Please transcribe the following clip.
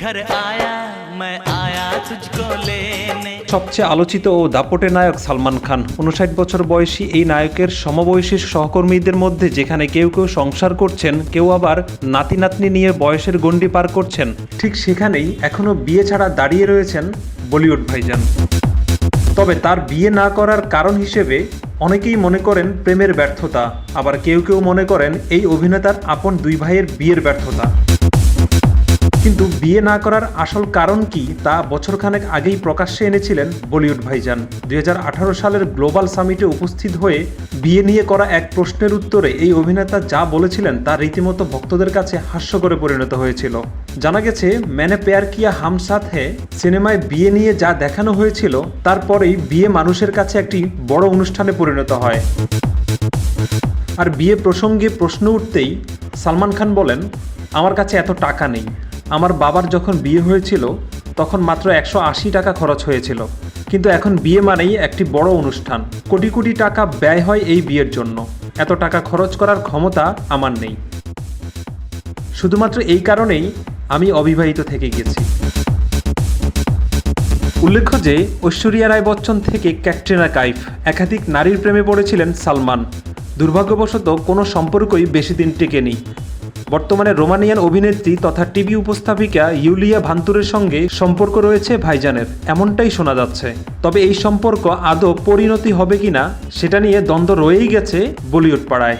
घर आया मैं आया तुझको लेने। সবচেয়ে আলোচিত ও দাপটে নায়ক সালমান খান। 59 বছর বয়সী এই নায়কের সমবয়সী সহকর্মীদের মধ্যে যেখানে কেউ কেউ সংসার করছেন, কেউ আবার নাতি নাতনি নিয়ে বয়সের গণ্ডি পার করছেন, ঠিক সেখানেই এখনও বিয়ে ছাড়া দাঁড়িয়ে রয়েছেন বলিউড ভাইজান। তবে তার বিয়ে না করার কারণ হিসেবে অনেকেই মনে করেন প্রেমের ব্যর্থতা, আবার কেউ কেউ মনে করেন এই অভিনেতার আপন দুই ভাইয়ের বিয়ের ব্যর্থতা। কিন্তু বিয়ে না করার আসল কারণ কি তা বছরখানেক আগেই প্রকাশ্যে এনেছিলেন বলিউড ভাইজান। 2018 সালের গ্লোবাল সামিটে উপস্থিত হয়ে বিয়ে নিয়ে করা এক প্রশ্নের উত্তরে এই অভিনেতা যা বলেছিলেন তা রীতিমতো ভক্তদের কাছে হাস্যকরে পরিণত হয়েছিল। জানা গেছে मैंने प्यार किया हम साथ है সিনেমায় বিয়ে নিয়ে যা দেখানো হয়েছিল তারপরেই বিয়ে মানুষের কাছে একটি বড় অনুষ্ঠানে পরিণত হয়। আর বিয়ে প্রসঙ্গে প্রশ্ন উঠতেই সালমান খান বলেন, আমার কাছে এত টাকা নেই। আমার বাবার যখন বিয়ে হয়েছিল তখন মাত্র 180 টাকা খরচ হয়েছিল, কিন্তু এখন বিয়ে মানেই একটি বড় অনুষ্ঠান। কোটি কোটি টাকা ব্যয় হয় এই বিয়ের জন্য। এত টাকা খরচ করার ক্ষমতা আমার নেই। শুধুমাত্র এই কারণেই আমি অবিবাহিত থেকে গেছি। উল্লেখ্য যে ঐশ্বরিয়া রায় বচ্চন থেকে ক্যাটরিনা কাইফ একাধিক নারীর প্রেমে পড়েছিলেন সালমান। দুর্ভাগ্যবশত কোনো সম্পর্কই বেশি দিন টেকেনি। বর্তমানে রোমানিয়ান অভিনেত্রী তথা টিভি উপস্থাপিকা ইউলিয়া ভান্তুরের সঙ্গে সম্পর্ক রয়েছে ভাইজানের, এমনটাই শোনা যাচ্ছে। তবে এই সম্পর্ক আদৌ পরিণতি হবে কিনা সেটা নিয়ে দ্বন্দ্ব রয়েই গেছে বলিউড পাড়ায়।